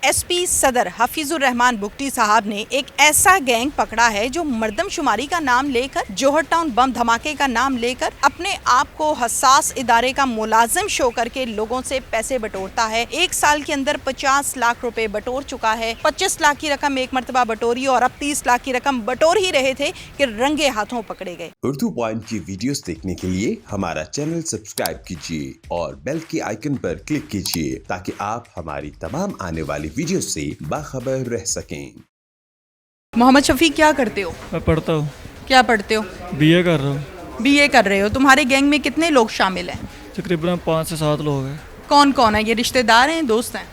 SP सदर हफीजुर रहमान बुगटी साहब ने एक ऐसा गैंग पकड़ा है जो मर्दमशुमारी का नाम लेकर जौहर टाउन बम धमाके का नाम लेकर अपने आप को हसास इदारे का मुलाजिम शो करके लोगों से पैसे बटोरता है। एक साल के अंदर 50 लाख रुपए बटोर चुका है। 25 लाख की रकम एक मरतबा बटोरी और अब 30 लाख की रकम बटोर ही रहे थे कि रंगे हाथों पकड़े गए। उर्दू पॉइंट की वीडियोस देखने के लिए हमारा चैनल सब्सक्राइब कीजिए और बेल के आइकन पर क्लिक कीजिए ताकि आप हमारी तमाम आने वाली वीडियो से बाखबर रह सकें। मोहम्मद शफीक, क्या करते हो? मैं पढ़ता हूँ। क्या पढ़ते हो? बीए कर रहा हूँ। बीए कर रहे हो। तुम्हारे गैंग में कितने लोग शामिल हैं? तकरीबन 5 से 7 लोग हैं। कौन कौन है? ये रिश्तेदार हैं, दोस्त हैं?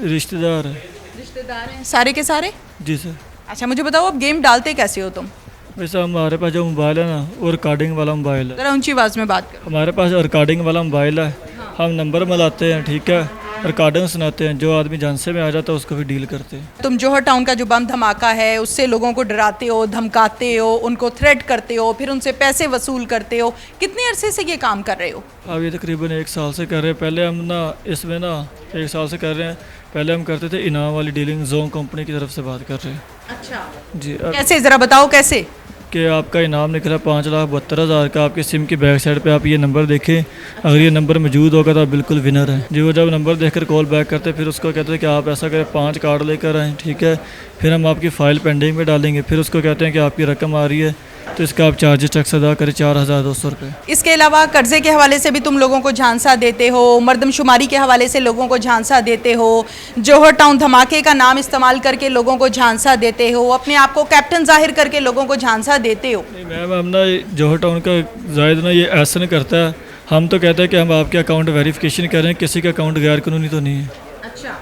रिश्तेदार है। रिश्तेदार हैं सारे के सारे? जी सर। अच्छा, मुझे बताओ अब गेम डालते कैसे हो तुम? वैसे हमारे पास जो मोबाइल है ना, वो रिकॉर्डिंग वाला मोबाइल है। जरा ऊंची आवाज़ में बात करो। हमारे पास रिकॉर्डिंग वाला मोबाइल है। हम नंबर मिलाते हैं, ठीक है, रिकॉर्डिंग सुनाते हैं। जो आदमी जानसे में आ जाता है उसको भी डील करते हैं। तुम जौहर टाउन का जो बम धमाका है उससे लोगों को डराते हो, धमकाते हो, उनको थ्रेट करते हो, फिर उनसे पैसे वसूल करते हो। कितने अरसे से ये काम कर रहे हो? अब ये तकरीबन 1 साल से कर रहे हैं। पहले हम ना इसमें ना 1 साल से कर रहे हैं। पहले हम करते थे इनाम वाली डीलिंग, जोन कंपनी की तरफ से बात कर रहे हैं। अच्छा जी। कैसे, ज़रा बताओ कैसे? कि आपका इनाम निकला 5,72,000 का। आपके सिम की बैक साइड पे आप ये नंबर देखें, अगर ये नंबर मौजूद होगा तो आप बिल्कुल विनर हैं जी। वो जब नंबर देखकर कॉल बैक करते फिर उसको कहते हैं कि आप ऐसा करें 5 कार्ड लेकर आएँ, ठीक है, फिर हम आपकी फ़ाइल पेंडिंग में डालेंगे। फिर उसको कहते हैं कि आपकी रकम आ रही है तो इसका आप चार्जेस टैक्स अदा करें 4,200 रुपये। इसके अलावा कर्जे के हवाले से भी तुम लोगों को झांसा देते हो, मर्दमशुमारी के हवाले से लोगों को झांसा देते हो, जौहर टाउन धमाके का नाम इस्तेमाल करके लोगों को झांसा देते हो, अपने आप को कैप्टन जाहिर करके लोगों को झांसा देते हो। नहीं मैम, हम ना जौहर टाउन का जायद ना ये ऐसा नहीं करता है। हम तो कहते हैं कि हम आपके अकाउंट वेरिफिकेशन करें, किसी का अकाउंट गैर कानूनी तो नहीं है। अच्छा,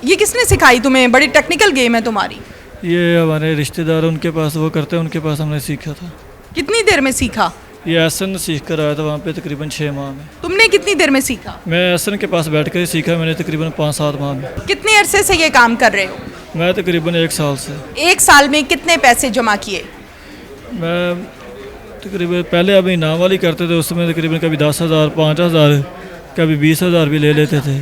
ये किसने सिखाई तुम्हें? बड़ी टेक्निकल गेम है तुम्हारी। ये हमारे रिश्तेदार उनके पास वो करते हैं, उनके पास हमने सीखा था। कितनी देर में सीखा? ये एहसन सीख कर आया था वहाँ पे तकरीबन 6 माह में। तुमने कितनी देर में सीखा? मैं एहसन के पास बैठ कर ही सीखा मैंने तकरीबन 5-7 माह में। कितने अरसे से ये काम कर रहे हो? मैं तकरीबन 1 साल से। 1 साल में कितने पैसे जमा किए? मैं तकरीबन पहले अभी इनाम वाली करते थे, उसमें तकरीबन कभी 10,000, 5,000, कभी 20,000 भी ले लेते थे।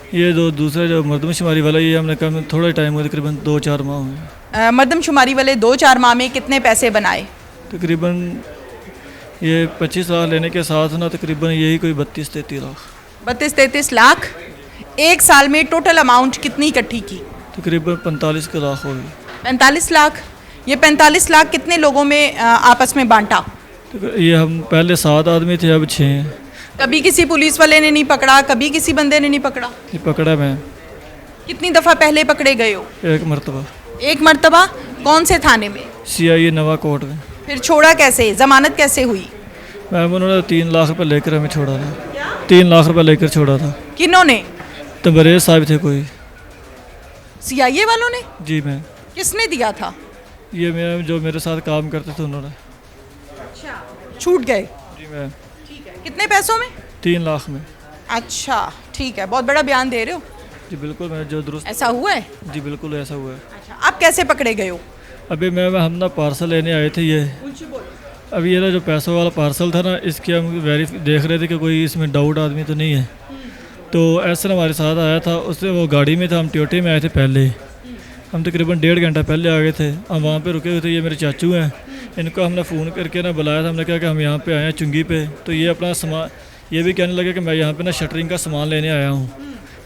ये दूसरा जो मर्दमशुमारी वाला, ये हमने कम थोड़ा टाइम हुआ, तकरीबन 2-4 माह हुए। मर्दमशुमारी वाले 2-4 माह में कितने पैसे बनाए? तकरीबन ये 25 लाख लेने के साथ ना तकरीबन यही कोई 32-33 लाख। 32-33 लाख। 1 साल में टोटल अमाउंट कितनी इकट्ठी की? तकरीबन 45 के लाख हो गई। 45 लाख। ये 45 लाख कितने लोगों में आपस में बांटा? तो ये हम पहले 7 आदमी थे, अब 6 हैं। कभी किसी पुलिस वाले ने नहीं पकड़ा? कभी किसी बंदे ने नहीं पकड़ा? ये पकड़ा मैं। कितनी दफ़ा पहले पकड़े गए हो? 1 मरतबा। 1 मरतबा? कौन से थाने में? CIA नवा कोर्ट में। फिर छोड़ा कैसे? जमानत कैसे हुई? मैम उन्होंने 3 लाख रुपये लेकर हमें छोड़ा था। 3 लाख रुपये लेकर छोड़ा था। किन्होंने? तबरेज साहब थे कोई। CIA वालों ने? जी मैम। किसने दिया था? ये मैम जो मेरे साथ काम करते थे उन्होंने। अच्छा, छूट गए? जी मैम। ठीक है। कितने पैसों में? 3 लाख में। अच्छा ठीक है, बहुत बड़ा बयान दे रहे हो। जी बिल्कुल, मैं जो दुरुस्त। ऐसा हुआ है? जी बिल्कुल ऐसा हुआ है। अच्छा, आप कैसे पकड़े गए हो? अभी मैम हम ना पार्सल लेने आए थे। ये अभी ये ना जो पैसों वाला पार्सल था ना, इसके हम देख रहे थे कि कोई इसमें डाउट आदमी तो नहीं है। तो ऐसा हमारे साथ आया था, उससे वो गाड़ी में था, हम ट्योटे में आए थे पहले। हम तकरीबन 1.5 घंटा पहले आ गए थे। हम वहाँ पे रुके हुए थे। ये मेरे चाचू हैं, इनको हमने फ़ोन करके ना बुलाया था। हमने कहा कि हम यहाँ पे आए हैं चुंगी पे। तो ये अपना सामान, ये भी कहने लगे कि मैं यहाँ पे ना शटरिंग का सामान लेने आया हूँ।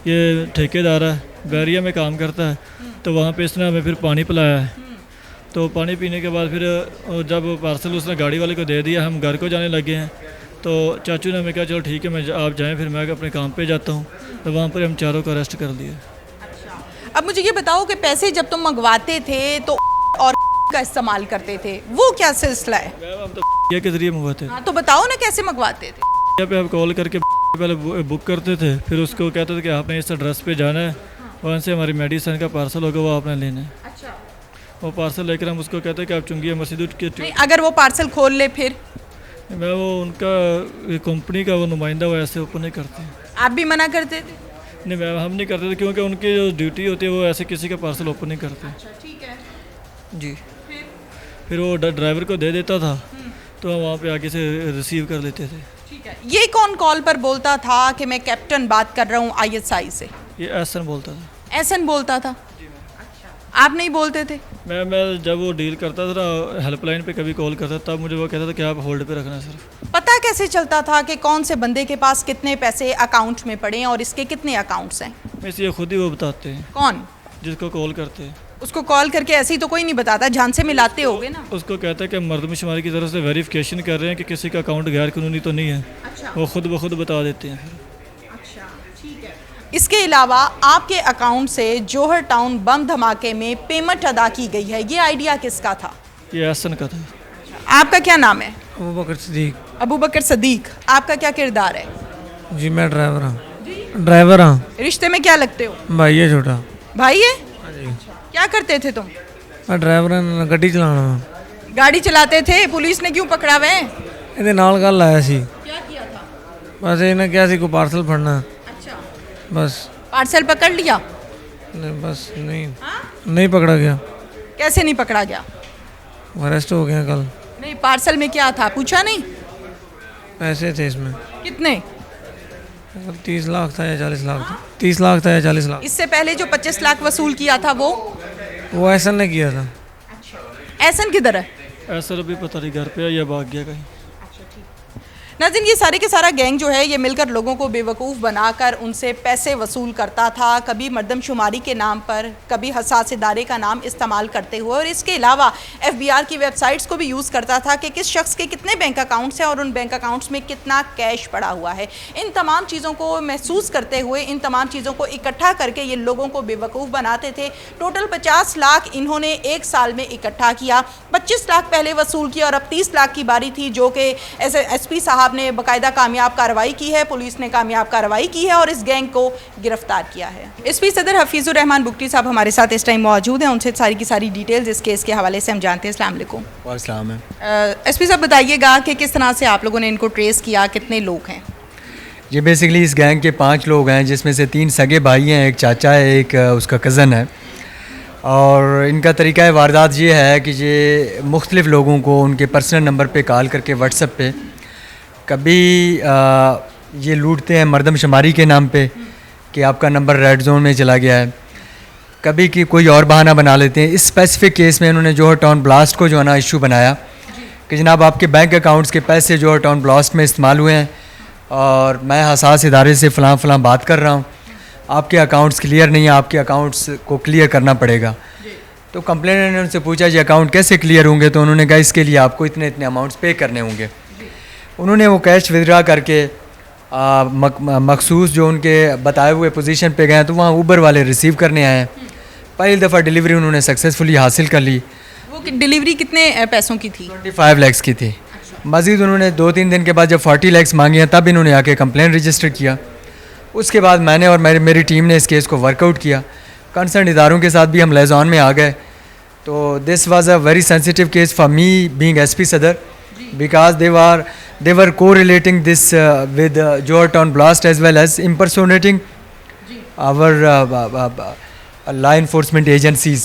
ये ठेकेदार है, बैरिया में काम करता है। तो वहाँ पे इसने हमें फिर पानी पिलाया है। तो पानी पीने के बाद फिर जब पार्सल उसने गाड़ी वाले को दे दिया, हम घर को जाने लगे हैं। तो चाचू ने हमें कहा चलो ठीक है, मैं आप जाएँ, फिर मैं अपने काम पे जाता हूँ। तो वहाँ पर हम चारों को अरेस्ट कर लिया। अच्छा, अब मुझे ये बताओ कि पैसे जब तुम मंगवाते थे तो और का इस्तेमाल करते थे, वो क्या सिलसिला है? मैम हम तो के ज़रिए मंगवाते थे। हाँ, तो बताओ ना कैसे मंगवाते थे? यहाँ पे आप कॉल करके पहले बुक करते थे, फिर उसको कहते थे कि आपने इस एड्रेस पे जाना है, वहाँ से हमारी मेडिसिन का पार्सल होगा, वो आपने लेना है। अच्छा, वो पार्सल लेकर हम उसको कहते हैं कि आप चुंगी मस्जिद के। नहीं, अगर वो पार्सल खोल ले फिर? मैं वो उनका कंपनी का वो नुमाइंदा वो ऐसे ओपन नहीं करते। आप भी मना करते थे? नहीं मैम, हम नहीं करते थे क्योंकि उनकी जो ड्यूटी होती है वो ऐसे किसी का पार्सल ओपन नहीं करते। अच्छा ठीक है। जी। फिर वो ड्राइवर को दे देता था, तो हम वहाँ पे आगे से रिसीव कर लेते थे। ठीक है। ये कौन कॉल पर बोलता था कि मैं कैप्टन बात कर रहा हूँ ISI से? ये एहसन बोलता था। एहसन बोलता था? आप नहीं बोलते थे? मैं जब वो डील करता था ना, हेल्पलाइन पे कभी कॉल करता तब मुझे वो कहता था कि आप होल्ड पे रखना सिर्फ। पता कैसे चलता था कि कौन से बंदे के पास कितने पैसे अकाउंट में पड़े हैं और इसके कितने अकाउंट्स हैं? वैसे ये खुद ही वो बताते हैं, कौन? जिसको कॉल करते हैं उसको कॉल करके ऐसे ही तो कोई नहीं बताता, जान से मिलाते होगे ना? उसको कहता है कि मर्दमशुमारी की तरफ से वेरिफिकेशन कर रहे हैं कि किसी का अकाउंट गैर कानूनी तो नहीं है। अच्छा। वो खुद ब खुद बता देते हैं फिर। अच्छा, ठीक है। इसके अलावा आपके अकाउंट से जौहर टाउन बम धमाके में पेमेंट अदा की गई है, ये आइडिया किसका था? ये एहसन का था। आपका क्या नाम है? अबू बकर सदीक। अबू बकर सदीक। आपका क्या किरदार है? जी मैं ड्राइवर हूँ। ड्राइवर हूँ। रिश्ते में क्या लगते हो? भाई है छोटा। भाई है? हाँ जी। क्या करते थे तुम? मैं ड्राइवर गड्डी चलाना वा। गाड़ी चलाते थे, पुलिस ने क्यों पकड़ा वे? ਇਹਦੇ ਨਾਲ ਗੱਲ ਆਇਆ ਸੀ। क्या किया था? बस ਇਹਨੇ ਕਿਹਾ ਸੀ ਕੋਈ ਪਾਰਸਲ ਫੜਨਾ। अच्छा, बस पार्सल पकड़ लिया? नहीं बस नहीं नहीं पकड़ा गया। कैसे नहीं पकड़ा गया? अरेस्ट हो गया कल। नहीं, पार्सल में क्या था पूछा नहीं? पैसे थे इसमें। कितने? 30 लाख था या 40 लाख था। 30 लाख था या 40 लाख। इससे पहले जो 25 लाख वसूल किया था वो वो ऐसा ने किया था। एहसन किधर है? ऐसा अभी पता नहीं घर पे है या भाग गया कहीं। नाज़रीन, ये सारे के सारा गैंग जो है ये मिलकर लोगों को बेवकूफ़ बनाकर उनसे पैसे वसूल करता था, कभी मर्दमशुमारी के नाम पर, कभी हसास इदारे का नाम इस्तेमाल करते हुए, और इसके अलावा FBI की वेबसाइट्स को भी यूज़ करता था कि किस शख्स के कितने बैंक अकाउंट्स हैं और उन बैंक अकाउंट्स में कितना कैश पड़ा हुआ है। इन तमाम चीज़ों को महसूस करते हुए, इन तमाम चीज़ों को इकट्ठा करके ये लोगों को बेवकूफ़ बनाते थे। टोटल 50 लाख इन्होंने एक साल में इकट्ठा किया। 25 लाख पहले वसूल किया और अब 30 लाख की बारी थी, जो कि SP साहब ने बाकायदा कामयाब कार्रवाई की है, पुलिस ने कामयाब कार्रवाई की है और इस गैंग को गिरफ्तार किया है। SP सदर हफीजुर रहमान बुगटी साहब हमारे साथ इस टाइम मौजूद हैं, उनसे सारी की सारी डिटेल्स इस केस के हवाले से हम जानते हैं। अस्सलाम वालेकुम। वालेकुम है। SP साहब बताइएगा कि किस तरह से आप लोगों ने इनको ट्रेस किया, कितने लोग हैं? ये बेसिकली इस गैंग के 5 लोग हैं, जिसमें से 3 सगे भाई हैं, एक चाचा है, एक उसका कज़न है। और इनका तरीका वारदात ये है कि ये मुख्तलिफ़ लोगों को उनके पर्सनल नंबर पे कॉल करके व्हाट्सएप पे कभी ये लूटते हैं मर्दमशुमारी के नाम पे कि आपका नंबर रेड जोन में चला गया है, कभी कि कोई और बहाना बना लेते हैं। इस स्पेसिफिक केस में इन्होंने जौहर टाउन ब्लास्ट को जो है ना इशू बनाया कि जनाब आपके बैंक अकाउंट्स के पैसे जौहर टाउन ब्लास्ट में इस्तेमाल हुए हैं और मैं हसास इदारे से फ़लाँ बात कर रहा हूँ, आपके अकाउंट्स क्लियर नहीं है, आपके अकाउंट्स को क्लियर करना पड़ेगा। तो कंप्लेनेंट ने उनसे पूछा जी अकाउंट कैसे क्लियर होंगे, तो उन्होंने कहा इसके लिए आपको इतने इतने अमाउंट्स पे करने होंगे। उन्होंने वो कैश विदड्रा करके मखसूस जो उनके बताए हुए पोजीशन पे गए, तो वहाँ ऊबर वाले रिसीव करने आए। पहली दफ़ा डिलीवरी उन्होंने सक्सेसफुली हासिल कर ली। वो डिलीवरी कितने पैसों की थी? 25 लाख की थी। मज़ीद उन्होंने 2-3 दिन के बाद जब 40 लाख मांगे हैं तब इन्होंने आके कंप्लेंट रजिस्टर किया। उसके बाद मैंने और मेरी टीम ने इस केस को वर्कआउट किया, कंसर्न इदारों के साथ भी हम लेज़ॉन में आ गए। तो this was a very sensitive case for me being SP सदर, because they were correlating this with Jowhar Town blast as well as impersonating our law enforcement agencies.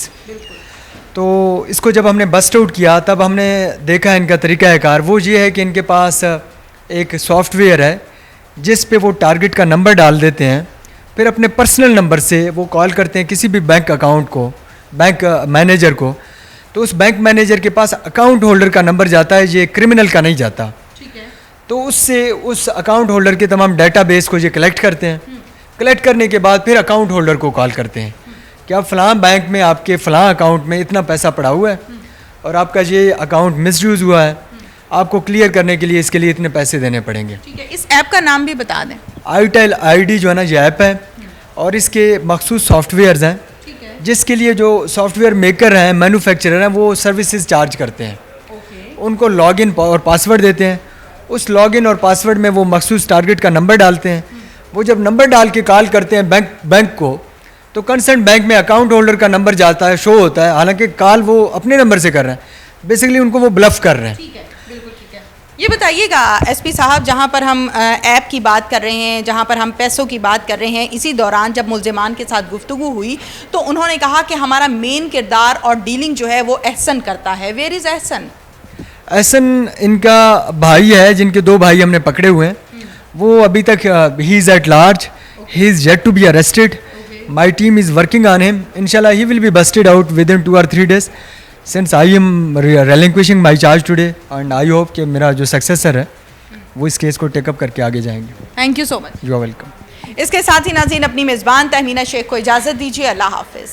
तो इसको जब हमने बस्ट आउट किया तब हमने देखा इनका तरीक़ाकार वो ये है कि इनके पास एक सॉफ्टवेयर है जिस पे वो टारगेट का नंबर डाल देते हैं, फिर अपने पर्सनल नंबर से वो कॉल करते हैं किसी भी बैंक अकाउंट को, बैंक मैनेजर को। तो उस बैंक मैनेजर के पास अकाउंट होल्डर का नंबर जाता है, ये क्रिमिनल का नहीं जाता। तो उससे उस अकाउंट होल्डर के तमाम डेटाबेस को ये कलेक्ट करते हैं। कलेक्ट करने के बाद फिर अकाउंट होल्डर को कॉल करते हैं कि आप फ़लाँ बैंक में आपके फ़लाँ अकाउंट में इतना पैसा पड़ा हुआ है और आपका ये अकाउंट मिसयूज़ हुआ है, आपको क्लियर करने के लिए इसके लिए इतने पैसे देने पड़ेंगे। ठीक है, इस ऐप का नाम भी बता दें। आईटेल ID जो है ना ये ऐप है और इसके मखसूस सॉफ्टवेयर्स हैं जिसके लिए जो सॉफ्टवेयर मेकर हैं, मैन्युफैक्चरर हैं, वो सर्विसेज चार्ज करते हैं। उनको लॉगिन और पासवर्ड देते हैं। उस लॉगिन और पासवर्ड में वो मखसूस टारगेट का नंबर डालते हैं। वो जब नंबर डाल के कॉल करते हैं बैंक को, तो कंसर्न बैंक में अकाउंट होल्डर का नंबर जाता है, शो होता है, हालांकि कॉल वो अपने नंबर से कर रहे हैं। बेसिकली उनको वो ब्लफ कर रहे हैं। ठीक है, बिल्कुल ठीक है। ये बताइएगा SP साहब, जहाँ पर हम ऐप की बात कर रहे हैं, जहाँ पर हम पैसों की बात कर रहे हैं, इसी दौरान जब मुल्ज़िमान के साथ गुफ्तगू हुई तो उन्होंने कहा कि हमारा मेन किरदार और डीलिंग जो है वो एहसन करता है। Where is Ehsan? एहसन इनका भाई है, जिनके 2 भाई हमने पकड़े हुए हैं। वो अभी तक he is at large, he is yet to be arrested. My team is working on him. Inshallah, he will be busted out within 2 or 3 days. Since I am relinquishing my charge today, and I hope कि मेरा जो successor है वो इस case को take up करके आगे जाएंगे. Thank you so much. You are welcome. इसके साथ ही नाज़रीन अपनी मेज़बान तहमीना शेख को इजाज़त दीजिए. अल्लाह हाफिज़.